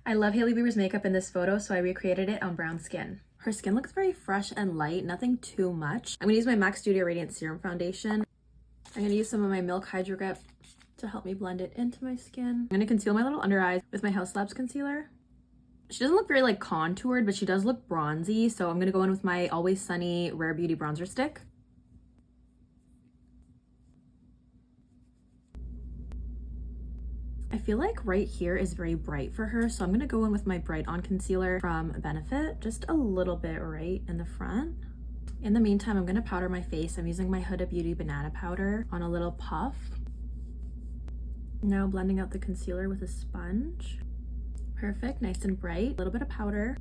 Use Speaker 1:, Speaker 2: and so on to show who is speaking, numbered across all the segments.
Speaker 1: I love Hailey Bieber's makeup in this photo, so I recreated it on brown skin. Her skin looks very fresh and light, nothing too much. I'm gonna use my MAC Studio Radiant Serum Foundation. I'm gonna use some of my Milk Hydro Grip to help me blend it into my skin. I'm gonna conceal my little under eyes with my House Labs concealer. She doesn't look very like contoured, but she does look bronzy, so I'm gonna go in with my Always Sunny Rare Beauty bronzer stick. I feel like right here is very bright for her, so I'm gonna go in with my Bright On concealer from Benefit, just a little bit right in the front. In the meantime, I'm gonna powder my face. I'm using my Huda Beauty banana powder on a little puff. Now blending out the concealer with a sponge. Perfect, nice and bright. A little bit of powder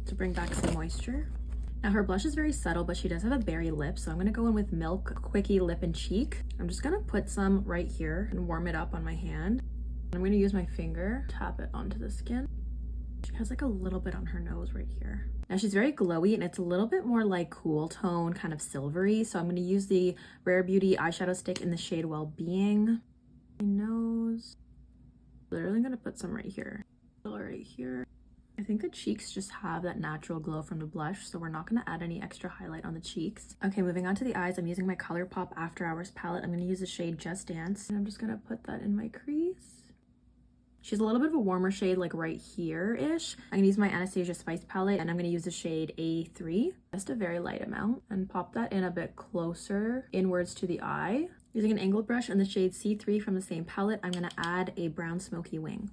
Speaker 1: to bring back some moisture. Now her blush is very subtle, but she does have a berry lip, so I'm gonna go in with Milk Quickie Lip and Cheek. I'm just gonna put some right here and warm it up on my hand. I'm gonna use my finger, tap it onto the skin. She has like a little bit on her nose right here. Now she's very glowy and it's a little bit more like cool tone, kind of silvery, so I'm gonna use the Rare Beauty eyeshadow stick in the shade Well-Being. My nose. Literally gonna put some right here. Right here. I think the cheeks just have that natural glow from the blush, so we're not going to add any extra highlight on the cheeks. Okay, moving on to the eyes, I'm using my ColourPop After Hours palette. I'm going to use the shade Just Dance, and I'm just going to put that in my crease. She's a little bit of a warmer shade, like right here-ish. I'm going to use my Anastasia Spice palette, and I'm going to use the shade A3, just a very light amount, and pop that in a bit closer inwards to the eye. Using an angled brush in the shade C3 from the same palette, I'm going to add a brown smoky wing.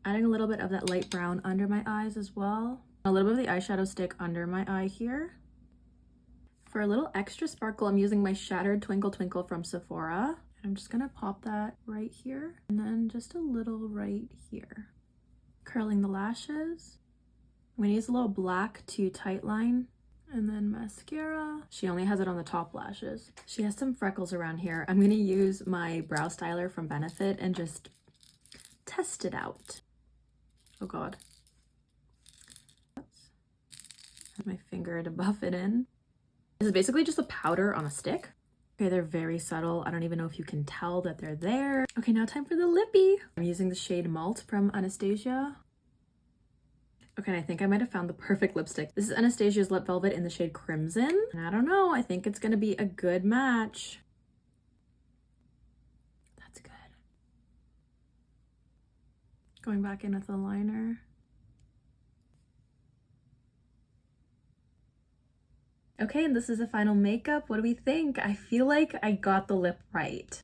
Speaker 1: Adding a little bit of that light brown under my eyes as well. A little bit of the eyeshadow stick under my eye here. For a little extra sparkle, I'm using my Shattered Twinkle Twinkle from Sephora. I'm just gonna pop that right here and then just a little right here. Curling the lashes. I'm gonna use a little black to tightline and then mascara. She only has it on the top lashes. She has some freckles around here. I'm gonna use my brow styler from Benefit and just test it out. Oh God. Have my finger to buff it in. This is basically just a powder on a stick. Okay, they're very subtle. I don't even know if you can tell that they're there. Okay, now time for the lippy. I'm using the shade Malt from Anastasia. Okay, I think I might have found the perfect lipstick. This is Anastasia's Lip Velvet in the shade Crimson. And I don't know, I think it's gonna be a good match. That's good. Going back in with the liner. Okay, and this is the final makeup. What do we think? I feel like I got the lip right.